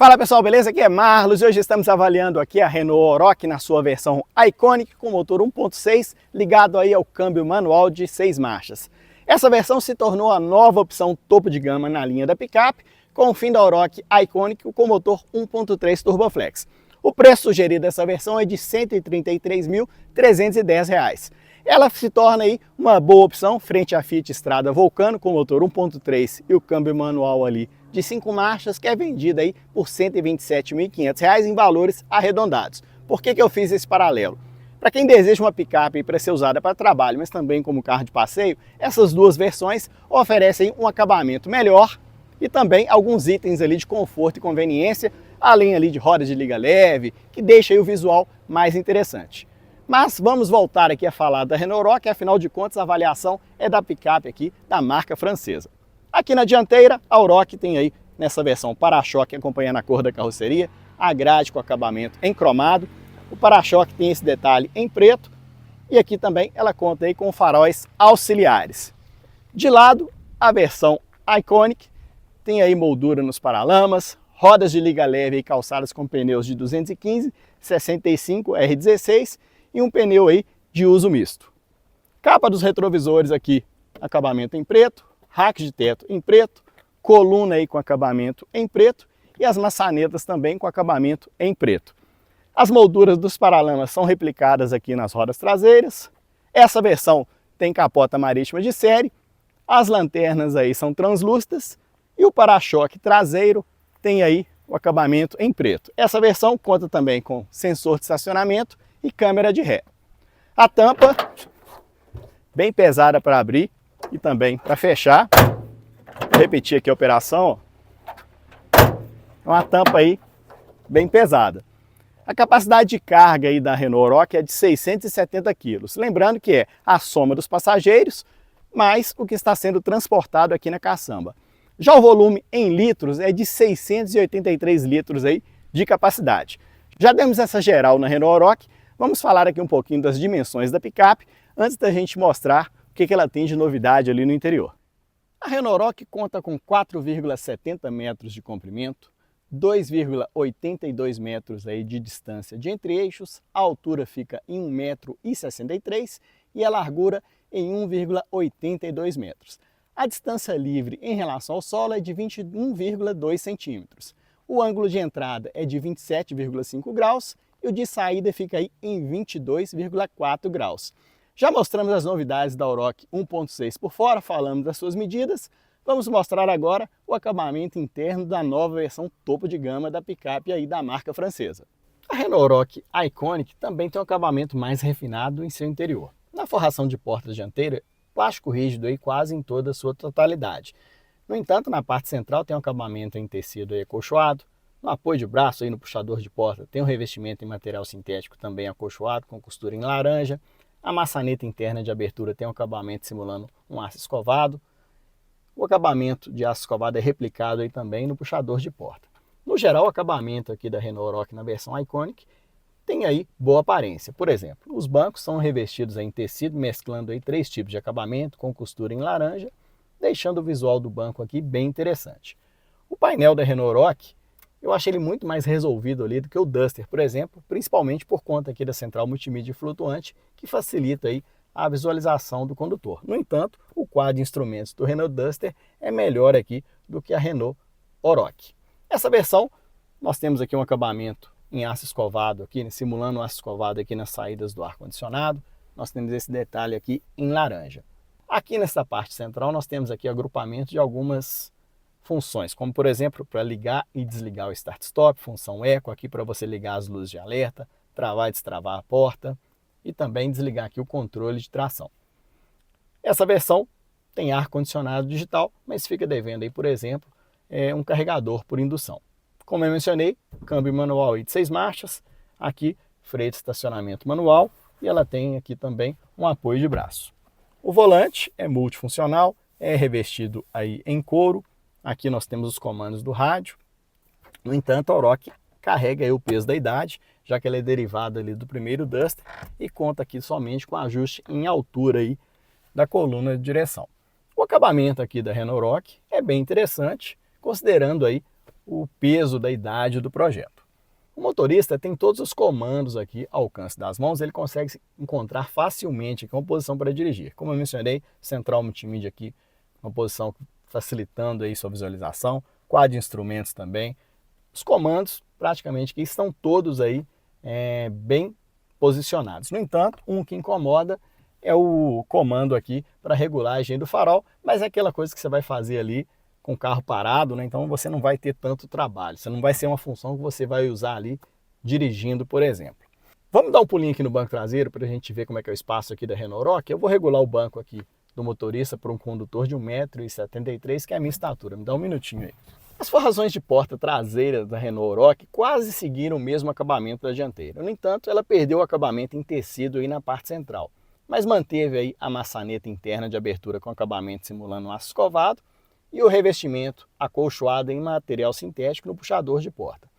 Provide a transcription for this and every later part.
Fala pessoal, beleza? Aqui é Marlos e hoje estamos avaliando aqui a Renault Oroch na sua versão Iconic com motor 1.6 ligado aí ao câmbio manual de 6 marchas. Essa versão se tornou a nova opção topo de gama na linha da picape com o fim da Oroch Iconic com motor 1.3 Turboflex. O preço sugerido dessa versão é de R$ 133.310. Ela se torna aí uma boa opção frente à Fiat Strada Vulcano com motor 1.3 e o câmbio manual ali de 5 marchas, que é vendida aí por R$ 127.500 em valores arredondados. Por que eu fiz esse paralelo? Para quem deseja uma picape para ser usada para trabalho, mas também como carro de passeio, essas duas versões oferecem um acabamento melhor e também alguns itens ali de conforto e conveniência, além ali de rodas de liga leve, que deixa aí o visual mais interessante. Mas vamos voltar aqui a falar da Renault Oroch, afinal de contas a avaliação é da picape aqui da marca francesa. Aqui na dianteira, a Oroch tem aí nessa versão para-choque acompanhando a cor da carroceria, a grade com acabamento em cromado, o para-choque tem esse detalhe em preto e aqui também ela conta aí com faróis auxiliares. De lado, a versão Iconic tem aí moldura nos paralamas, rodas de liga leve e calçadas com pneus de 215, 65 R16 e um pneu aí de uso misto. Capa dos retrovisores aqui, acabamento em preto, rack de teto em preto, coluna aí com acabamento em preto e as maçanetas também com acabamento em preto. As molduras dos paralamas são replicadas aqui nas rodas traseiras. Essa versão tem capota marítima de série, as lanternas aí são translúcidas e o para-choque traseiro tem aí o acabamento em preto. Essa versão conta também com sensor de estacionamento e câmera de ré. A tampa bem pesada para abrir e também para fechar. Vou repetir aqui a operação. É uma tampa aí bem pesada. A capacidade de carga aí da Renault Oroch é de 670 kg. Lembrando que é a soma dos passageiros mais o que está sendo transportado aqui na caçamba. Já o volume em litros é de 683 litros aí de capacidade. Já demos essa geral na Renault Oroch. Vamos falar aqui um pouquinho das dimensões da picape antes da gente mostrar o que ela tem de novidade ali no interior. A Renault Oroch conta com 4,70 metros de comprimento, 2,82 metros aí de distância de entre-eixos, a altura fica em 1,63 m e a largura em 1,82 metros. A distância livre em relação ao solo é de 21,2 centímetros. O ângulo de entrada é de 27,5 graus e o de saída fica aí em 22,4 graus. Já mostramos as novidades da Oroch 1.6 por fora, falamos das suas medidas. Vamos mostrar agora o acabamento interno da nova versão topo de gama da picape aí da marca francesa. A Renault Oroch Iconic também tem um acabamento mais refinado em seu interior. Na forração de porta dianteira, plástico rígido aí quase em toda a sua totalidade. No entanto, na parte central tem um acabamento em tecido aí acolchoado. No apoio de braço aí no puxador de porta tem um revestimento em material sintético também acolchoado com costura em laranja. A maçaneta interna de abertura tem um acabamento simulando um aço escovado. O acabamento de aço escovado é replicado aí também no puxador de porta. No geral, o acabamento aqui da Renault Oroch na versão Iconic tem aí boa aparência. Por exemplo, os bancos são revestidos em tecido, mesclando aí 3 tipos de acabamento com costura em laranja, deixando o visual do banco aqui bem interessante. O painel da Renault Oroch, eu achei ele muito mais resolvido ali do que o Duster, por exemplo, principalmente por conta aqui da central multimídia flutuante, que facilita aí a visualização do condutor. No entanto, o quadro de instrumentos do Renault Duster é melhor aqui do que a Renault Oroch. Essa versão, nós temos aqui um acabamento em aço escovado, aqui, simulando o aço escovado aqui nas saídas do ar-condicionado. Nós temos esse detalhe aqui em laranja. Aqui nessa parte central nós temos aqui agrupamento de algumas funções, como por exemplo para ligar e desligar o start-stop, função eco aqui para você ligar as luzes de alerta, travar e destravar a porta e também desligar aqui o controle de tração. Essa versão tem ar-condicionado digital, mas fica devendo aí, por exemplo, um carregador por indução. Como eu mencionei, câmbio manual aí de 6 marchas, aqui freio de estacionamento manual e ela tem aqui também um apoio de braço. O volante é multifuncional, é revestido aí em couro. Aqui nós temos os comandos do rádio. No entanto, a Oroch carrega aí o peso da idade, já que ela é derivada ali do primeiro Duster e conta aqui somente com ajuste em altura aí da coluna de direção. O acabamento aqui da Renault Oroch é bem interessante, considerando aí o peso da idade do projeto. O motorista tem todos os comandos aqui ao alcance das mãos, ele consegue encontrar facilmente aqui uma posição para dirigir. Como eu mencionei, central multimídia aqui, uma posição facilitando aí sua visualização, quadro de instrumentos também. Os comandos praticamente que estão todos aí bem posicionados. No entanto, um que incomoda é o comando aqui para regulagem do farol, mas é aquela coisa que você vai fazer ali com o carro parado, né? Então você não vai ter tanto trabalho, você não vai ser uma função que você vai usar ali dirigindo, por exemplo. Vamos dar um pulinho aqui no banco traseiro para a gente ver como é que é o espaço aqui da Renault Oroch. Eu vou regular o banco aqui do motorista para um condutor de 1,73 m, que é a minha estatura. Me dá um minutinho aí. As forrações de porta traseira da Renault Oroch quase seguiram o mesmo acabamento da dianteira. No entanto, ela perdeu o acabamento em tecido aí na parte central, mas manteve aí a maçaneta interna de abertura com acabamento simulando um aço escovado e o revestimento acolchoado em material sintético no puxador de porta.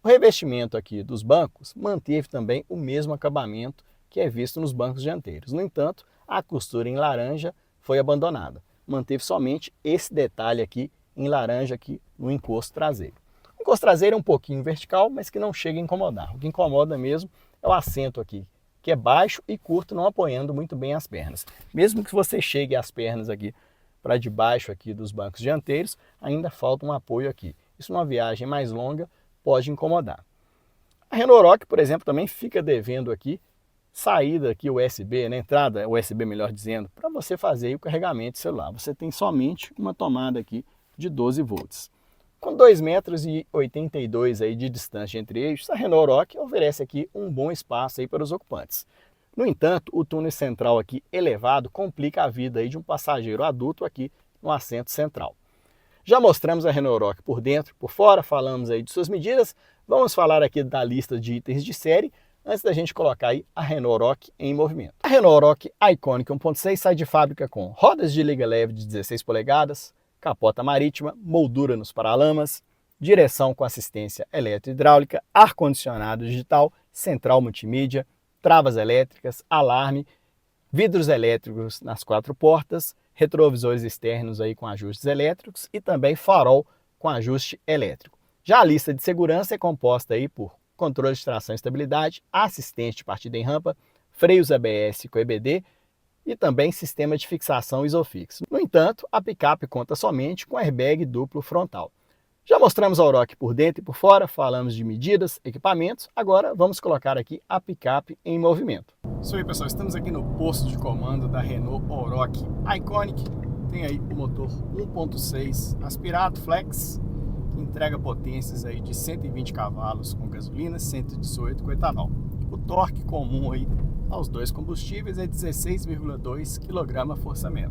O revestimento aqui dos bancos manteve também o mesmo acabamento que é visto nos bancos dianteiros. No entanto, a costura em laranja foi abandonada. Manteve somente esse detalhe aqui em laranja aqui no encosto traseiro. O encosto traseiro é um pouquinho vertical, mas que não chega a incomodar. O que incomoda mesmo é o assento aqui, que é baixo e curto, não apoiando muito bem as pernas. Mesmo que você chegue as pernas aqui para debaixo aqui dos bancos dianteiros, ainda falta um apoio aqui. Isso numa viagem mais longa pode incomodar. A Renault Oroch, por exemplo, também fica devendo aqui saída aqui USB, né, entrada USB melhor dizendo, para você fazer o carregamento de celular. Você tem somente uma tomada aqui de 12 volts. Com 2,82 m aí de distância entre eixos, a Renault Oroch oferece aqui um bom espaço aí para os ocupantes. No entanto, o túnel central aqui elevado complica a vida aí de um passageiro adulto aqui no assento central. Já mostramos a Renault Oroch por dentro, por fora, falamos aí de suas medidas. Vamos falar aqui da lista de itens de série, antes da gente colocar aí a Renault Oroch em movimento. A Renault Oroch Iconic 1.6 sai de fábrica com rodas de liga leve de 16 polegadas, capota marítima, moldura nos paralamas, direção com assistência eletro-hidráulica, ar-condicionado digital, central multimídia, travas elétricas, alarme, vidros elétricos nas 4 portas, retrovisores externos aí com ajustes elétricos e também farol com ajuste elétrico. Já a lista de segurança é composta aí por controle de tração e estabilidade, assistente de partida em rampa, freios ABS com EBD e também sistema de fixação Isofix. No entanto, a picape conta somente com airbag duplo frontal. Já mostramos a Oroch por dentro e por fora, falamos de medidas, equipamentos, agora vamos colocar aqui a picape em movimento. Isso aí, pessoal, estamos aqui no posto de comando da Renault Oroch Iconic. Tem aí o motor 1.6 aspirado flex, que entrega potências aí de 120 cavalos com gasolina, 118 com etanol. O torque comum aí aos dois combustíveis é 16,2 kgfm.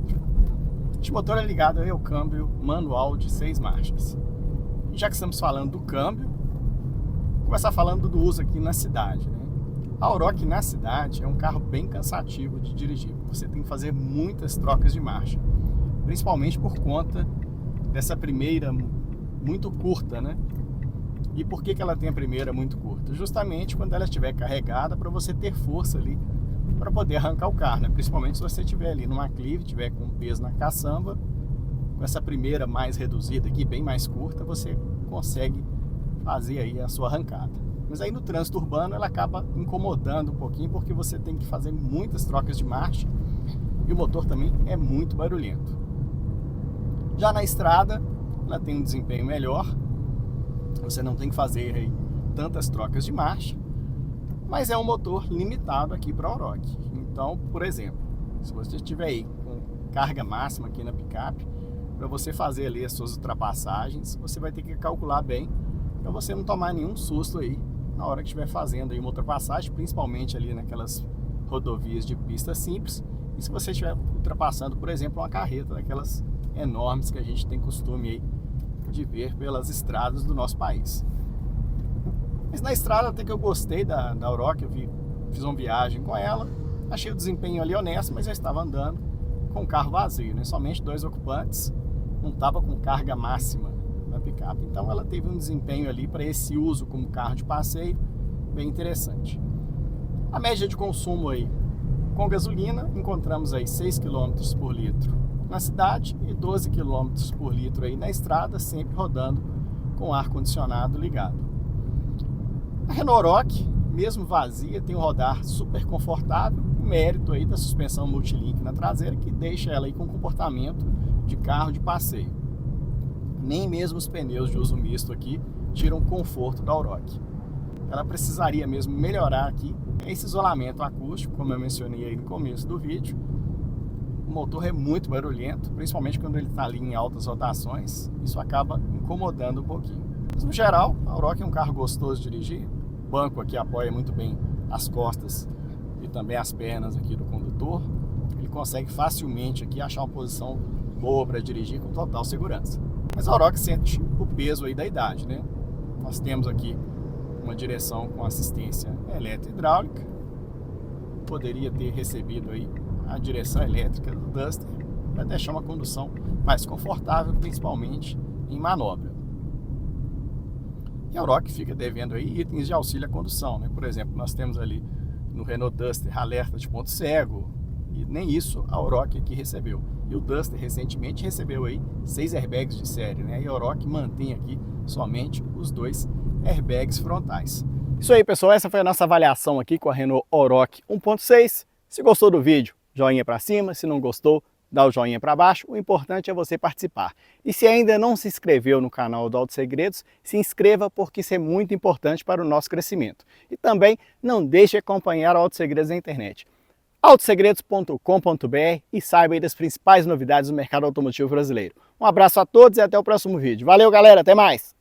Este motor é ligado aí ao câmbio manual de 6 marchas. Já que estamos falando do câmbio, vou começar falando do uso aqui na cidade, né? A Oroch na cidade é um carro bem cansativo de dirigir. Você tem que fazer muitas trocas de marcha, principalmente por conta dessa primeira muito curta, né? E por que ela tem a primeira muito curta? Justamente quando ela estiver carregada, para você ter força ali para poder arrancar o carro, né? Principalmente se você estiver ali numa clive, estiver com peso na caçamba. Com essa primeira mais reduzida aqui, bem mais curta, você consegue fazer aí a sua arrancada. Mas aí no trânsito urbano ela acaba incomodando um pouquinho, porque você tem que fazer muitas trocas de marcha e o motor também é muito barulhento. Já na estrada, ela tem um desempenho melhor, você não tem que fazer aí tantas trocas de marcha, mas é um motor limitado aqui para a Oroch. Então, por exemplo, se você estiver aí com carga máxima aqui na picape, para você fazer ali as suas ultrapassagens, você vai ter que calcular bem para você não tomar nenhum susto aí na hora que estiver fazendo aí uma ultrapassagem, principalmente ali naquelas rodovias de pista simples, e se você estiver ultrapassando, por exemplo, uma carreta daquelas enormes que a gente tem costume aí de ver pelas estradas do nosso país. Mas na estrada até que eu gostei da Oroch, fiz uma viagem com ela, achei o desempenho ali honesto, mas eu estava andando com o carro vazio, né? Somente 2 ocupantes, não estava com carga máxima na picape. Então ela teve um desempenho ali para esse uso como carro de passeio bem interessante. A média de consumo aí com gasolina, encontramos aí 6 km por litro na cidade e 12 km por litro aí na estrada, sempre rodando com o ar-condicionado ligado. A Renault Oroch, mesmo vazia, tem um rodar super confortável, mérito aí da suspensão multilink na traseira, que deixa ela aí com comportamento de carro de passeio. Nem mesmo os pneus de uso misto aqui tiram o conforto da Oroch. Ela precisaria mesmo melhorar aqui esse isolamento acústico, como eu mencionei aí no começo do vídeo. O motor é muito barulhento, principalmente quando ele está ali em altas rotações, isso acaba incomodando um pouquinho. Mas no geral, a Oroch é um carro gostoso de dirigir, o banco aqui apoia muito bem as costas e também as pernas aqui do condutor, ele consegue facilmente aqui achar uma posição boa para dirigir com total segurança. Mas a Oroch sente o peso aí da idade, né? Nós temos aqui uma direção com assistência eletro-hidráulica, poderia ter recebido aí a direção elétrica do Duster para deixar uma condução mais confortável, principalmente em manobra. E a Oroch fica devendo aí itens de auxílio à condução, né? Por exemplo, nós temos ali no Renault Duster alerta de ponto cego, e nem isso a Oroch aqui recebeu. E o Duster recentemente recebeu aí 6 airbags de série, né? E a Oroch mantém aqui somente os 2 airbags frontais. Isso aí, pessoal, essa foi a nossa avaliação aqui com a Renault Oroch 1.6. Se gostou do vídeo, joinha para cima. Se não gostou, dá o joinha para baixo. O importante é você participar. E se ainda não se inscreveu no canal do Auto Segredos, se inscreva, porque isso é muito importante para o nosso crescimento. E também não deixe de acompanhar o Auto Segredos na internet. autosegredos.com.br e saiba aí das principais novidades do mercado automotivo brasileiro. Um abraço a todos e até o próximo vídeo. Valeu, galera, até mais!